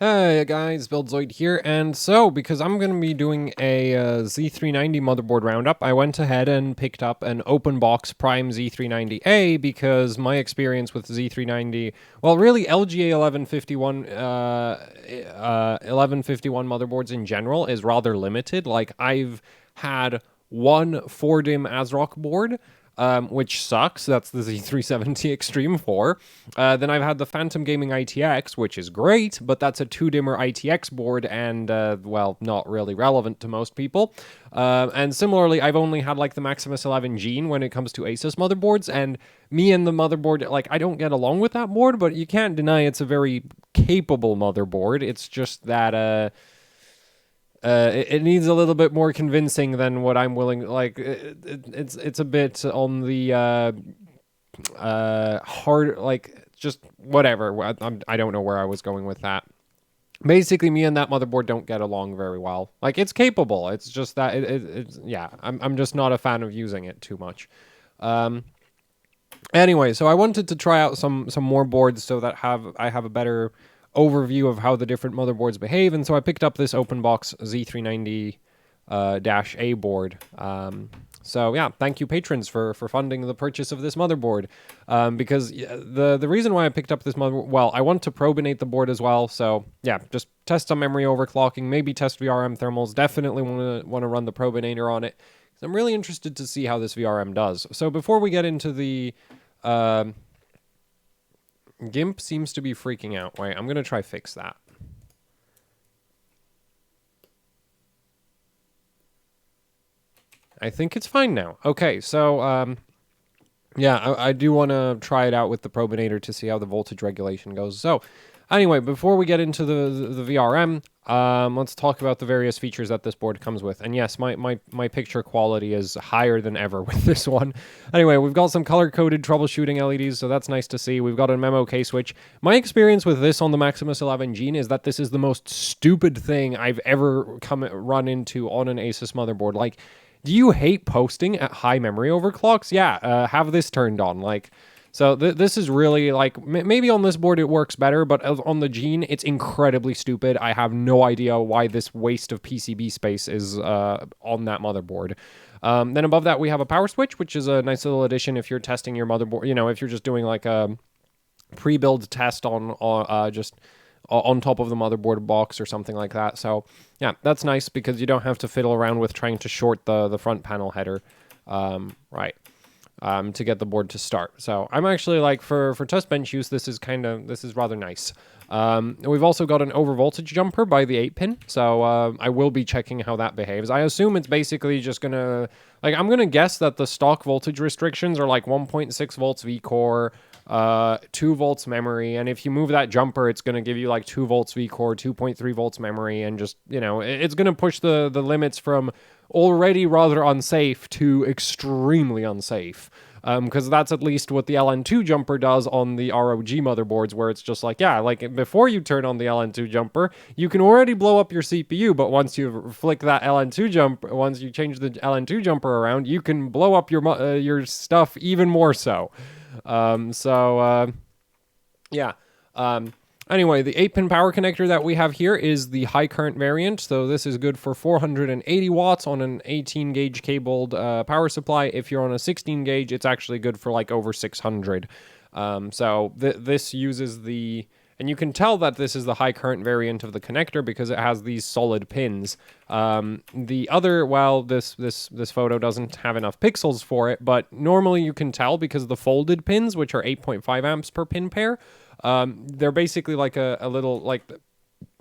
Hey guys, BuildZoid here, and so, because I'm going to be doing a Z390 motherboard roundup, I went ahead and picked up an open box Prime Z390-A because my experience with Z390, well really LGA 1151 motherboards in general is rather limited. Like, I've had one 4-DIMM ASRock board, which sucks. That's the Z370 Extreme 4. Then I've had the Phantom Gaming ITX, which is great, but that's a 2-dimmer ITX board and, well, not really relevant to most people. And similarly, I've only had, like, the Maximus 11 Gene when it comes to ASUS motherboards, and me and the motherboard, like, I don't get along with that board, but you can't deny it's a very capable motherboard. It's just that, it needs a little bit more convincing than what I'm willing. Like, it's a bit on the hard. Like, just whatever. I don't know where I was going with that. Basically, me and that motherboard don't get along very well. Like, it's capable. It's just that it's yeah. I'm just not a fan of using it too much. Anyway, so I wanted to try out some more boards so that I have a better overview of how the different motherboards behave, and so I picked up this open box Z390-A board. So yeah, thank you patrons for funding the purchase of this motherboard, because the reason why I picked up this motherboard, well, I want to probinate the board as well, so yeah, just test some memory overclocking, maybe test VRM thermals, definitely want to run the probinator on it. I'm really interested to see how this VRM does. So before we get into the GIMP seems to be freaking out. Wait, I'm going to try fix that. I think it's fine now. Okay, so, yeah, I do want to try it out with the probinator to see how the voltage regulation goes. So, anyway, before we get into the VRM, let's talk about the various features that this board comes with. And yes, my picture quality is higher than ever with this one. Anyway, we've got some color-coded troubleshooting LEDs, so that's nice to see. We've got an MMOK switch. My experience with this on the Maximus 11 Gene is that this is the most stupid thing I've ever run into on an ASUS motherboard. Like, do you hate posting at high memory overclocks? Yeah, have this turned on. Like, so this is really, like, maybe on this board it works better, but on the Gene, it's incredibly stupid. I have no idea why this waste of PCB space is on that motherboard. Then above that, we have a power switch, which is a nice little addition if you're testing your motherboard. You know, if you're just doing, like, a pre-build test on just on top of the motherboard box or something like that. So, yeah, that's nice because you don't have to fiddle around with trying to short the front panel header. Right. To get the board to start. So I'm actually, like, for test bench use, this is rather nice. We've also got an overvoltage jumper by the 8-pin, so I will be checking how that behaves. I assume it's basically just gonna, like, I'm gonna guess that the stock voltage restrictions are like 1.6 volts V-core, 2 volts memory, and if you move that jumper, it's gonna give you like 2 volts V-core, 2.3 volts memory, and just, you know, it's gonna push the limits from already rather unsafe to extremely unsafe. Because that's at least what the LN2 jumper does on the ROG motherboards, where it's just like, yeah, like, before you turn on the LN2 jumper, you can already blow up your CPU, but once you flick that LN2 jumper, once you change the LN2 jumper around, you can blow up your stuff even more so. Yeah. Anyway, the 8-pin power connector that we have here is the high current variant. So this is good for 480 watts on an 18 gauge cabled power supply. If you're on a 16 gauge, it's actually good for like over 600. This uses the, and you can tell that this is the high current variant of the connector because it has these solid pins. The other, well, this photo doesn't have enough pixels for it, but normally you can tell because the folded pins, which are 8.5 amps per pin pair, they're basically like a little, like,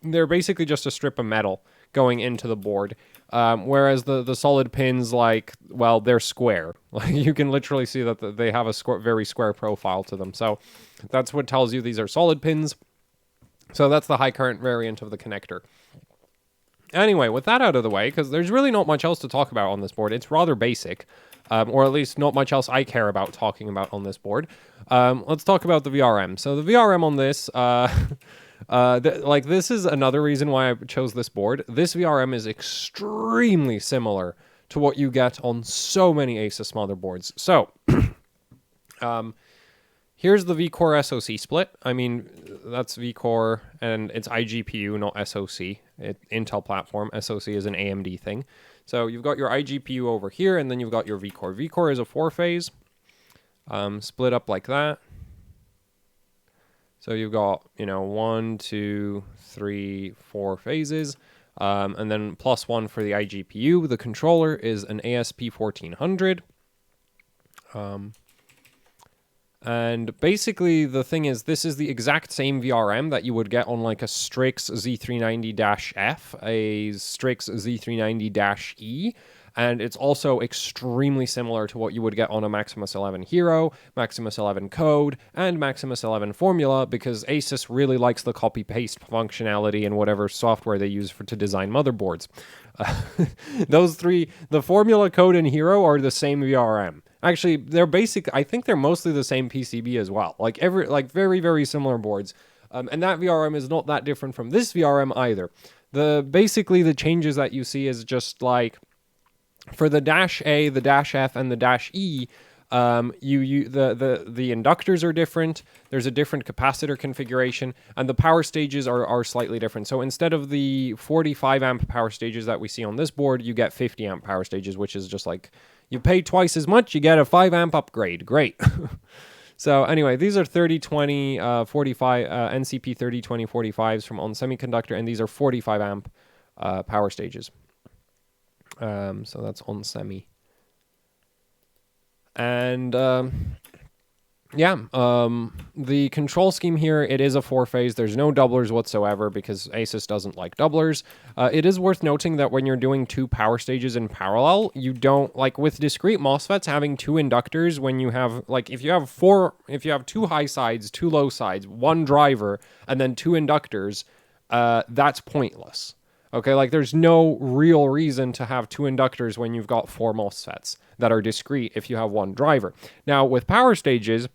they're basically just a strip of metal going into the board. Whereas the solid pins, like, well, they're square. Like, you can literally see that they have a very square profile to them. So that's what tells you these are solid pins. So that's the high current variant of the connector. Anyway, with that out of the way, because there's really not much else to talk about on this board. It's rather basic, or at least not much else I care about talking about on this board. Let's talk about the VRM. So the VRM on this, like, this is another reason why I chose this board. This VRM is extremely similar to what you get on so many ASUS motherboards. So, Here's the vCore SoC split. I mean, that's vCore and it's iGPU, not SoC. Intel platform. SoC is an AMD thing. So you've got your iGPU over here, and then you've got your vCore. vCore is a 4-phase, split up like that. So you've got, 1, 2, 3, 4 phases, and then +1 for the iGPU. The controller is an ASP1400. And basically the thing is, this is the exact same VRM that you would get on like a Strix Z390-F, a Strix Z390-E, and it's also extremely similar to what you would get on a Maximus 11 Hero, Maximus 11 Code, and Maximus 11 Formula, because ASUS really likes the copy-paste functionality in whatever software they use to design motherboards. Those three, the Formula, Code, and Hero, are the same VRM. Actually, they're I think they're mostly the same PCB as well. Like very, very similar boards. And that VRM is not that different from this VRM either. Basically the changes that you see is just like for the -A, the -F, and the -E, the inductors are different. There's a different capacitor configuration, and the power stages are slightly different. So instead of the 45 amp power stages that we see on this board, you get 50 amp power stages, which is just like, you pay twice as much, you get a 5 amp upgrade. Great. So anyway, these are 3020 45 NCP 3020 45s from On Semiconductor, and these are 45 amp power stages. So that's On Semi. And the control scheme here, it is a 4-phase. There's no doublers whatsoever because ASUS doesn't like doublers. It is worth noting that when you're doing 2 power stages in parallel, you don't, like with discrete MOSFETs, having 2 inductors when you have, like if you have 2 high sides, 2 low sides, 1 driver, and then 2 inductors, that's pointless. Okay, like there's no real reason to have 2 inductors when you've got 4 MOSFETs that are discrete if you have 1 driver. Now with power stages,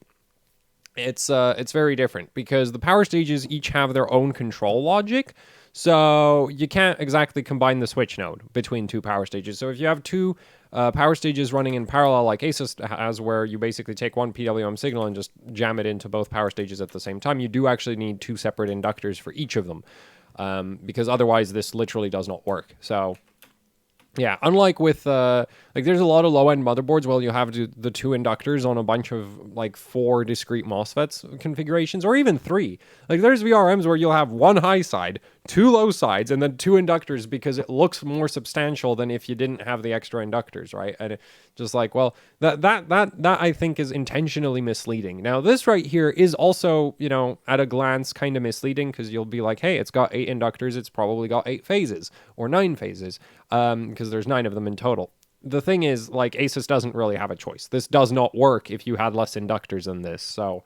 it's very different because the power stages each have their own control logic, so you can't exactly combine the switch node between 2 power stages. So if you have 2 power stages running in parallel like ASUS has, where you basically take 1 PWM signal and just jam it into both power stages at the same time, you do actually need 2 separate inductors for each of them. Because otherwise this literally does not work. So yeah, unlike with, like there's a lot of low-end motherboards where you have the 2 inductors on a bunch of like 4 discrete MOSFETs configurations, or even 3. Like there's VRMs where you'll have 1 high side, 2 low sides, and then 2 inductors because it looks more substantial than if you didn't have the extra inductors, right? And just like, well, that I think is intentionally misleading. Now this right here is also, at a glance kind of misleading because you'll be like, hey, it's got 8 inductors, it's probably got 8 phases or 9 phases, because there's 9 of them in total. The thing is, like, ASUS doesn't really have a choice. This does not work if you had less inductors than this. So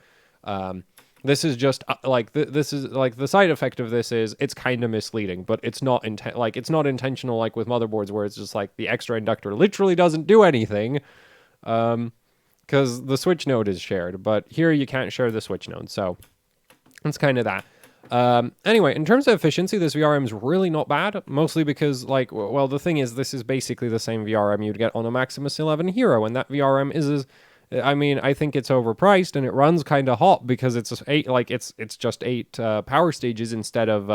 this is just this is like the side effect of this is it's kind of misleading, but it's not it's not intentional like with motherboards where it's just like the extra inductor literally doesn't do anything because the switch node is shared. But here you can't share the switch node, so it's kind of that. Anyway, in terms of efficiency, this VRM is really not bad, mostly because, like, well, the thing is, this is basically the same VRM you'd get on a Maximus 11 Hero, and that VRM I mean, I think it's overpriced, and it runs kind of hot because it's just 8 power stages instead of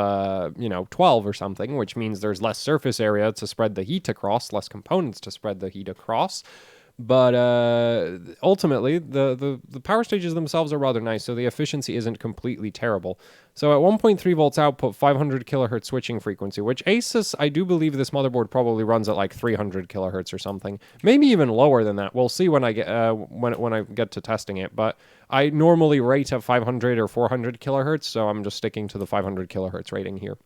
12 or something, which means there's less surface area to spread the heat across, less components to spread the heat across. But ultimately, the power stages themselves are rather nice, so the efficiency isn't completely terrible. So at 1.3 volts output, 500 kilohertz switching frequency, which ASUS, I do believe this motherboard probably runs at like 300 kilohertz or something, maybe even lower than that. We'll see when I get when I get to testing it. But I normally rate at 500 or 400 kilohertz, so I'm just sticking to the 500 kilohertz rating here.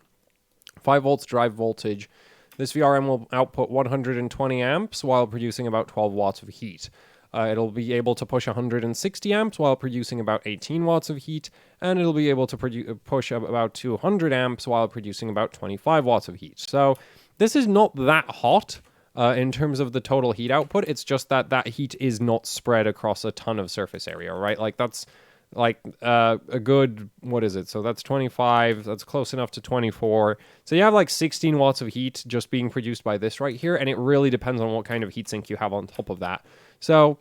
5 volts drive voltage. This VRM will output 120 amps while producing about 12 watts of heat. It'll be able to push 160 amps while producing about 18 watts of heat, and it'll be able to push about 200 amps while producing about 25 watts of heat. So this is not that hot in terms of the total heat output. It's just that heat is not spread across a ton of surface area, right? Like that's like a good, what is it? So that's 25, that's close enough to 24. So you have like 16 watts of heat just being produced by this right here, and it really depends on what kind of heatsink you have on top of that. So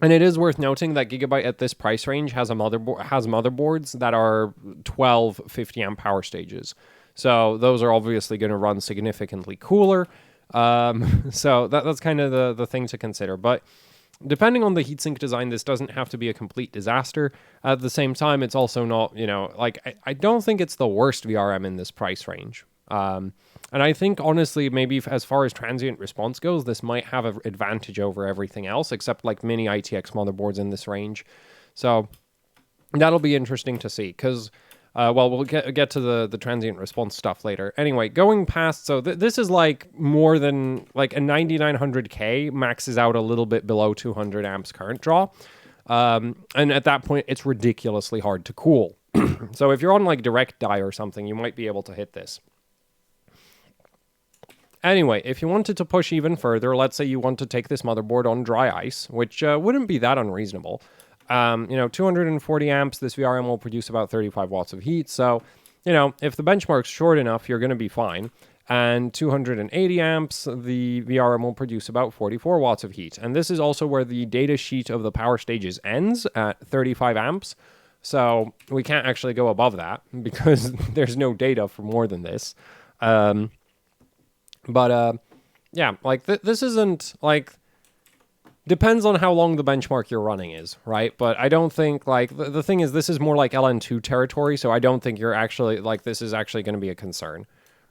And it is worth noting that Gigabyte at this price range has motherboards that are 12 50 amp power stages. So those are obviously going to run significantly cooler. So that's kind of the thing to consider. But depending on the heatsink design, this doesn't have to be a complete disaster. At the same time, it's also not, I don't think it's the worst VRM in this price range. And I think, honestly, maybe as far as transient response goes, this might have an advantage over everything else, except like mini ITX motherboards in this range. So that'll be interesting to see, because, we'll get to the transient response stuff later. Anyway, going past, so this is like more than, like a 9900K maxes out a little bit below 200 amps current draw. And at that point, it's ridiculously hard to cool. So if you're on like direct die or something, you might be able to hit this. Anyway, if you wanted to push even further, let's say you want to take this motherboard on dry ice, which wouldn't be that unreasonable. 240 amps, this VRM will produce about 35 watts of heat. So, if the benchmark's short enough, you're going to be fine. And 280 amps, the VRM will produce about 44 watts of heat. And this is also where the data sheet of the power stages ends at 35 amps. So we can't actually go above that because there's no data for more than this. Yeah, like this isn't like, depends on how long the benchmark you're running is, right? But I don't think like the thing is, this is more like LN2 territory. So I don't think you're actually like, this is actually going to be a concern,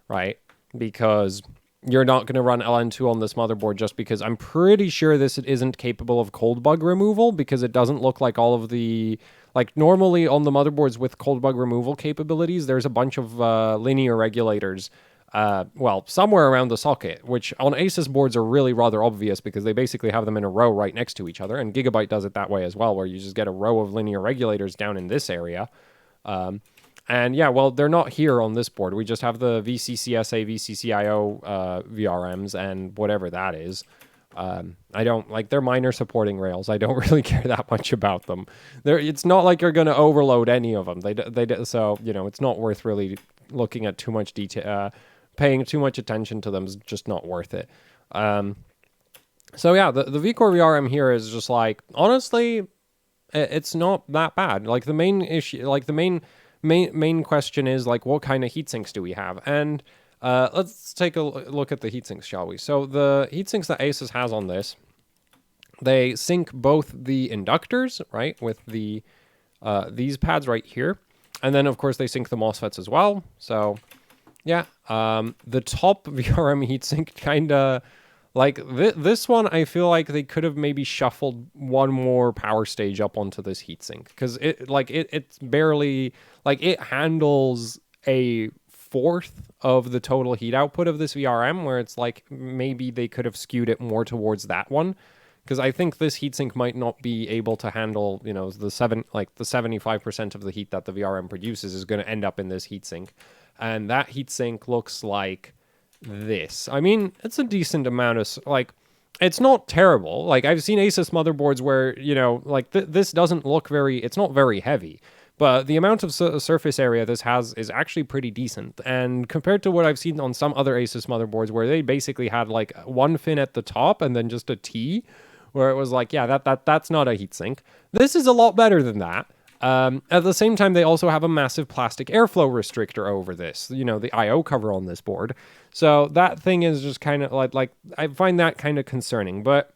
right? Because you're not going to run LN2 on this motherboard just because I'm pretty sure this isn't capable of cold bug removal, because it doesn't look like all of the, like normally on the motherboards with cold bug removal capabilities, there's a bunch of linear regulators somewhere around the socket, which on ASUS boards are really rather obvious because they basically have them in a row right next to each other. And Gigabyte does it that way as well, where you just get a row of linear regulators down in this area. And yeah, well, they're not here on this board. We just have the VCCSA, VCCIO VRMs and whatever that is. I don't like, they're minor supporting rails. I don't really care that much about them. It's not like you're going to overload any of them. So, it's not worth really looking at too much detail. Paying too much attention to them is just not worth it. So yeah, the VCore VRM here is just like, honestly, it's not that bad. Like the main issue, like the main question is like, what kind of heatsinks do we have? And let's take a look at the heatsinks, shall we? So the heatsinks that ASUS has on this, they sync both the inductors, right, with the these pads right here, and then of course they sync the MOSFETs as well. So yeah, the top VRM heatsink kind of like this one. I feel like they could have maybe shuffled one more power stage up onto this heatsink, because it's barely, like, it handles a fourth of the total heat output of this VRM, where it's like maybe they could have skewed it more towards that one, because I think this heatsink might not be able to handle, the 75% of the heat that the VRM produces is going to end up in this heatsink. And that heatsink looks like this. I mean, it's a decent amount of, like, it's not terrible. Like, I've seen ASUS motherboards where, this doesn't look it's not very heavy. But the amount of surface area this has is actually pretty decent. And compared to what I've seen on some other ASUS motherboards where they basically had, like, one fin at the top and then just a T, where it was like, yeah, that's not a heatsink. This is a lot better than that. At the same time, they also have a massive plastic airflow restrictor over this, the I/O cover on this board. So that thing is just kind of like I find that kind of concerning. But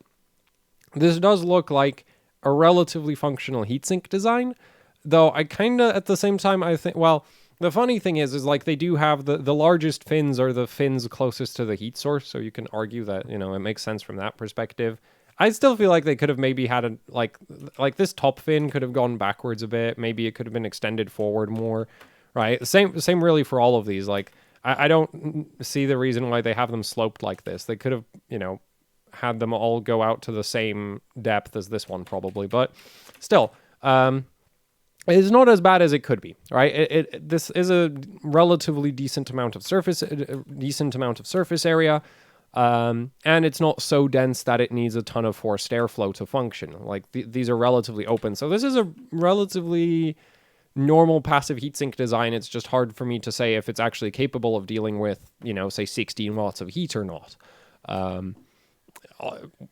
this does look like a relatively functional heatsink design, though I kind of, at the same time, I think, well, the funny thing is like they do have the largest fins are the fins closest to the heat source. So you can argue that, it makes sense from that perspective. I still feel like they could have maybe had like this top fin could have gone backwards a bit. Maybe it could have been extended forward more, right? Same really for all of these. Like, I don't see the reason why they have them sloped like this. They could have, had them all go out to the same depth as this one probably, but still, it's not as bad as it could be, right? This is a relatively decent amount of surface area. And it's not so dense that it needs a ton of forced airflow to function. Like these are relatively open. So this is a relatively normal passive heatsink design. It's just hard for me to say if it's actually capable of dealing with, say 16 watts of heat or not.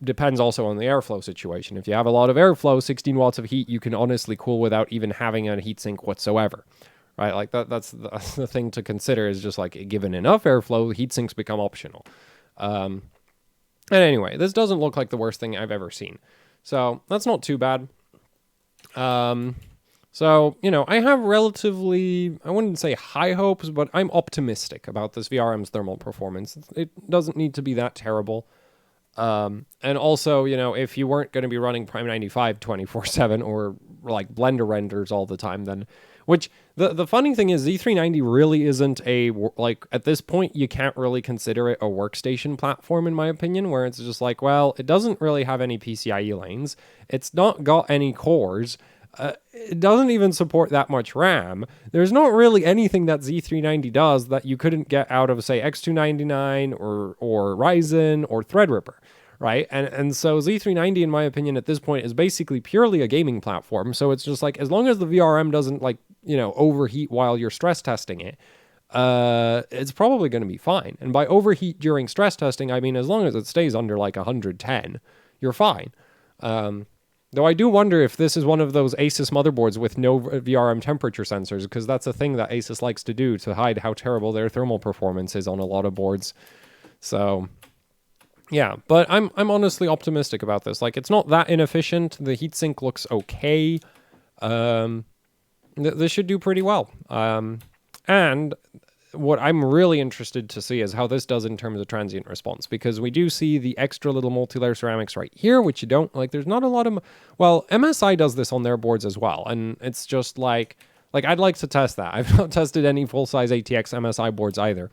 depends also on the airflow situation. If you have a lot of airflow, 16 watts of heat, you can honestly cool without even having a heatsink whatsoever, right? Like that's the thing to consider, is just like, given enough airflow, heatsinks become optional. And anyway, this doesn't look like the worst thing I've ever seen. So that's not too bad. So, I have relatively, I wouldn't say high hopes, but I'm optimistic about this VRM's thermal performance. It doesn't need to be that terrible. And also, if you weren't going to be running Prime 95 24/7 or like Blender renders all the time, then, which the funny thing is, Z390 really isn't like, at this point, you can't really consider it a workstation platform, in my opinion, where it's just like, well, it doesn't really have any PCIe lanes. It's not got any cores. It doesn't even support that much RAM. There's not really anything that Z390 does that you couldn't get out of, say, X299 or Ryzen or Threadripper, right? And so Z390, in my opinion, at this point, is basically purely a gaming platform. So it's just like, as long as the VRM doesn't, like, overheat while you're stress testing it, it's probably going to be fine. And by overheat during stress testing, I mean, as long as it stays under like 110, you're fine. Though I do wonder if this is one of those ASUS motherboards with no VRM temperature sensors, because that's a thing that ASUS likes to do to hide how terrible their thermal performance is on a lot of boards. So, yeah, but I'm honestly optimistic about this. Like, it's not that inefficient. The heatsink looks okay. This should do pretty well. And what I'm really interested to see is how this does in terms of transient response, because we do see the extra little multi-layer ceramics right here, which you don't, like, there's not a lot of, well, MSI does this on their boards as well, and it's just like I'd like to test that. I've not tested any full-size ATX MSI boards either,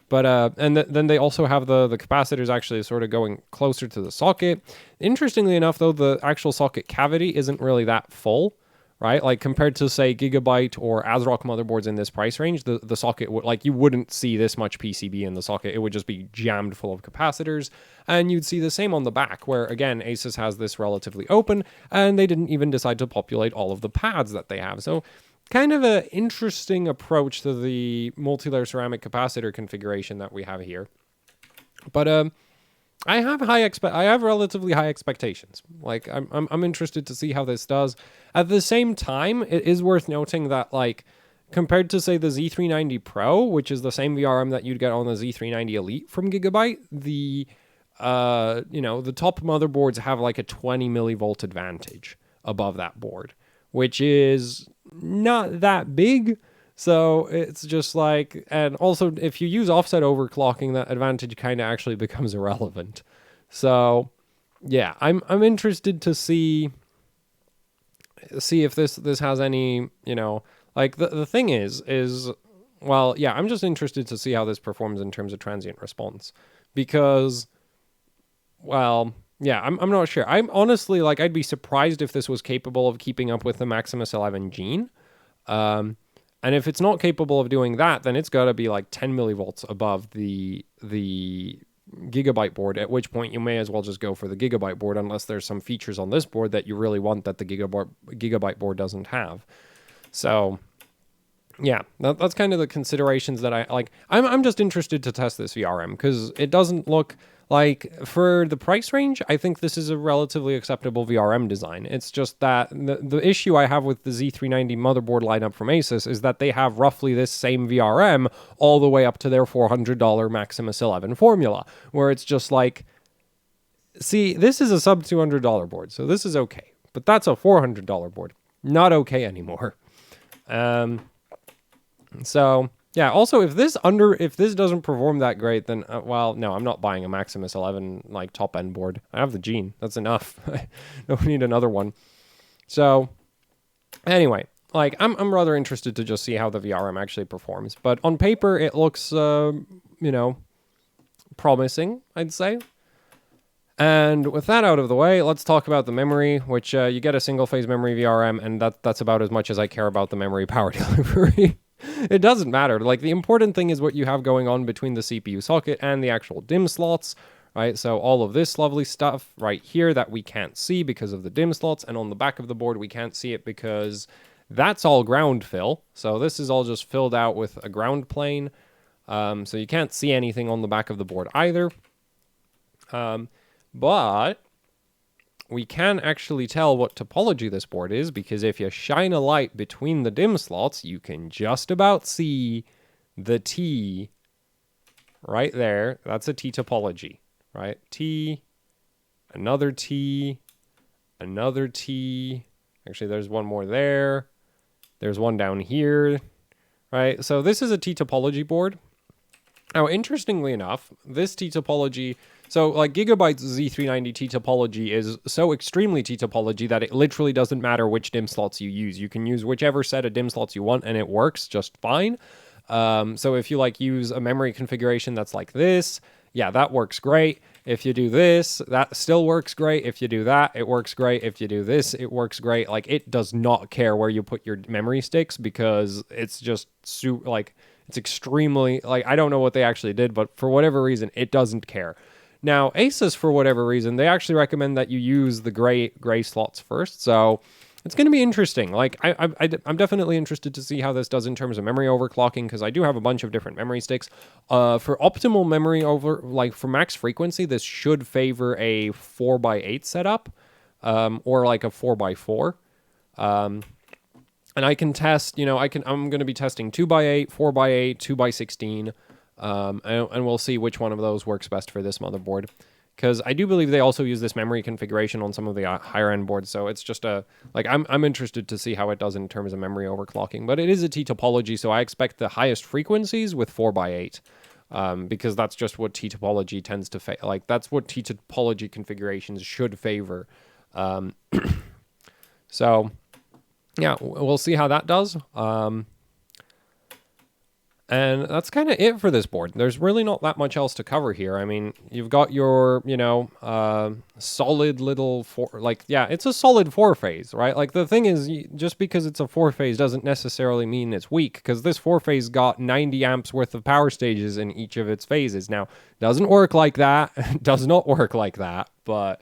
but, then they also have the capacitors actually sort of going closer to the socket. Interestingly enough, though, the actual socket cavity isn't really that full, right? Like, compared to, say, Gigabyte or ASRock motherboards in this price range, the socket would, like, you wouldn't see this much PCB in the socket. It would just be jammed full of capacitors. And you'd see the same on the back, where, again, ASUS has this relatively open, and they didn't even decide to populate all of the pads that they have. So, kind of an interesting approach to the multi-layer ceramic capacitor configuration that we have here. But, I have relatively high expectations. Like, I'm interested to see how this does. At the same time, it is worth noting that, like, compared to, say, the Z390 Pro, which is the same VRM that you'd get on the Z390 Elite from Gigabyte, the top motherboards have like a 20 millivolt advantage above that board, which is not that big. So it's just like, and also if you use offset overclocking, that advantage kind of actually becomes irrelevant. So yeah, I'm interested to see if this has any, like the thing is, well, yeah, I'm just interested to see how this performs in terms of transient response, because, well, yeah, I'm not sure. I'm honestly, like, I'd be surprised if this was capable of keeping up with the Maximus 11 Gene. And if it's not capable of doing that, then it's got to be like 10 millivolts above the Gigabyte board, at which point you may as well just go for the Gigabyte board, unless there's some features on this board that you really want that the Gigabyte board doesn't have. So, yeah, that's kind of the considerations that I like. I'm just interested to test this VRM, because it doesn't look like, for the price range, I think this is a relatively acceptable VRM design. It's just that the issue I have with the Z390 motherboard lineup from ASUS is that they have roughly this same VRM all the way up to their $400 Maximus 11 formula, where it's just like, see, this is a sub $200 board, so this is okay, but that's a $400 board. Not okay anymore. So yeah, also, if this doesn't perform that great, then, well, no, I'm not buying a Maximus 11, like, top-end board. I have the Gene. That's enough. I don't need another one. So, anyway, like, I'm rather interested to just see how the VRM actually performs. But on paper, it looks, promising, I'd say. And with that out of the way, let's talk about the memory, which you get a single-phase memory VRM, and that's about as much as I care about the memory power delivery. It doesn't matter. Like, the important thing is what you have going on between the CPU socket and the actual DIMM slots, right? So all of this lovely stuff right here that we can't see because of the DIMM slots, and on the back of the board we can't see it because that's all ground fill. So this is all just filled out with a ground plane. So you can't see anything on the back of the board either. But we can actually tell what topology this board is, because if you shine a light between the DIMM slots, you can just about see the T right there. That's a T topology, right? T, another T, another T. Actually, there's one more there. There's one down here, right? So this is a T topology board. Now, interestingly enough, this T topology, so like Gigabyte's Z390 T topology is so extremely T topology that it literally doesn't matter which DIMM slots you use. You can use whichever set of DIMM slots you want and it works just fine. So if you like use a memory configuration that's like this, yeah, that works great. If you do this, that still works great. If you do that, it works great. If you do this, it works great. Like, it does not care where you put your memory sticks, because it's just it's extremely, like, I don't know what they actually did, but for whatever reason, it doesn't care. Now, ASUS, for whatever reason, they actually recommend that you use the gray slots first. So it's going to be interesting. Like, I'm definitely interested to see how this does in terms of memory overclocking, because I do have a bunch of different memory sticks. For optimal memory for max frequency, this should favor a 4x8 setup, or like a 4x4. And I can test, I'm going to be testing 2x8, 4x8, 2x16, and we'll see which one of those works best for this motherboard. Because I do believe they also use this memory configuration on some of the higher end boards, so it's just I'm interested to see how it does in terms of memory overclocking. But it is a T topology, so I expect the highest frequencies with 4x8, because that's just what T topology tends to that's what T topology configurations should favor. So yeah, we'll see how that does. And that's kind of it for this board. There's really not that much else to cover here. I mean, you've got your, solid little it's a solid 4-phase, right? Like, the thing is, just because it's a 4-phase doesn't necessarily mean it's weak, because this 4-phase got 90 amps worth of power stages in each of its phases. Now, doesn't work like that. Does not work like that, but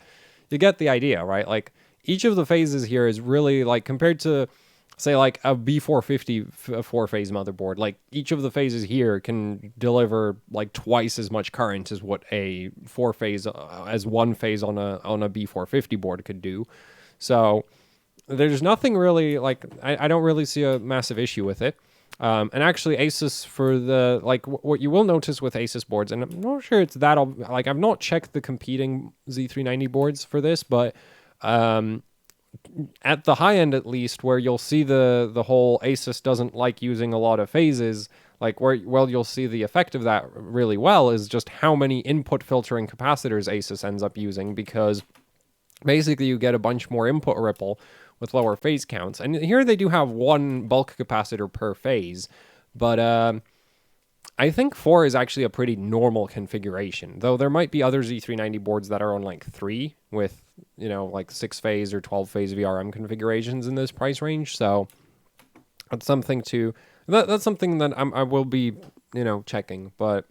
you get the idea, right? Like, each of the phases here is really, like, compared to, say, like a B450 4-phase motherboard, like, each of the phases here can deliver like twice as much current as what a 4-phase as one phase on a B450 board could do. So there's nothing really, like, I don't really see a massive issue with it. And actually, ASUS, for the, like, what you will notice with ASUS boards, and I'm not sure it's that, like, I've not checked the competing Z390 boards for this, but at the high end, at least, where you'll see the whole ASUS doesn't like using a lot of phases, like, you'll see the effect of that really well is just how many input filtering capacitors ASUS ends up using, because basically you get a bunch more input ripple with lower phase counts. And here they do have one bulk capacitor per phase, but I think 4 is actually a pretty normal configuration, though there might be other Z390 boards that are on like 3 with, like 6-phase or 12-phase VRM configurations in this price range. So that's something that's something that I will be, checking. But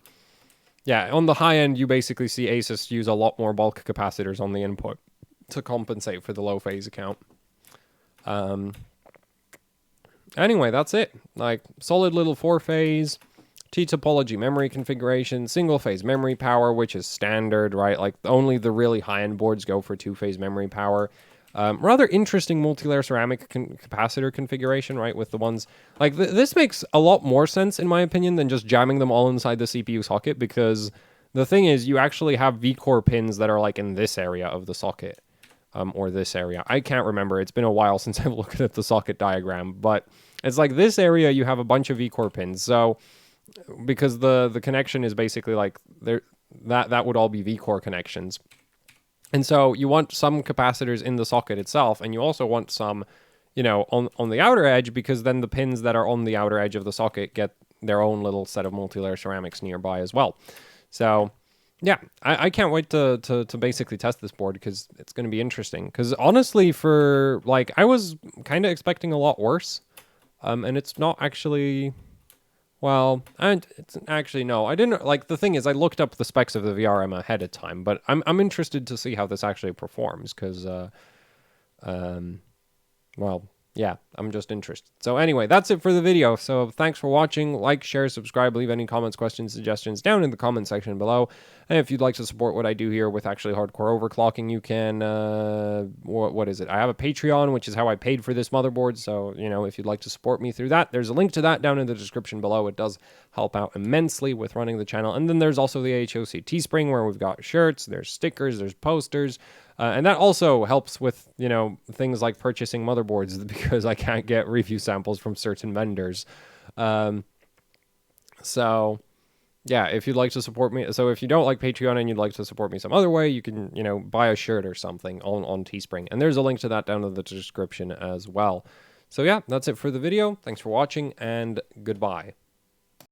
yeah, on the high end, you basically see ASUS use a lot more bulk capacitors on the input to compensate for the low phase account. Anyway, that's it. Like, solid little 4-phase T topology memory configuration, single phase memory power, which is standard, right? Like, only the really high-end boards go for 2-phase memory power. Rather interesting multi-layer ceramic capacitor configuration, right? With the ones like this makes a lot more sense, in my opinion, than just jamming them all inside the CPU socket, because the thing is, you actually have V-core pins that are like in this area of the socket, or this area. I can't remember. It's been a while since I've looked at the socket diagram, but it's like this area you have a bunch of V-core pins. So because the connection is basically like there, that would all be V-core connections. And so you want some capacitors in the socket itself, and you also want some, on the outer edge, because then the pins that are on the outer edge of the socket get their own little set of multi-layer ceramics nearby as well. So yeah, I can't wait to basically test this board, because it's going to be interesting. Because honestly, I was kind of expecting a lot worse, and it's not actually. Well, and it's actually, no, I didn't. Like, the thing is, I looked up the specs of the VRM ahead of time, but I'm interested to see how this actually performs, because, well, yeah, I'm just interested. So anyway, that's it for the video. So thanks for watching. Like, share, subscribe, leave any comments, questions, suggestions down in the comment section below. And if you'd like to support what I do here with actually hardcore overclocking, you can, what is it? I have a Patreon, which is how I paid for this motherboard. So, you know, if you'd like to support me through that, there's a link to that down in the description below. It does help out immensely with running the channel. And then there's also the AHOC Teespring, where we've got shirts, there's stickers, there's posters. And that also helps with, you know, things like purchasing motherboards because I can't get review samples from certain vendors. So, yeah, if you'd like to support me. So if you don't like Patreon and you'd like to support me some other way, you can, you know, buy a shirt or something on Teespring. And there's a link to that down in the description as well. So yeah, that's it for the video. Thanks for watching and goodbye.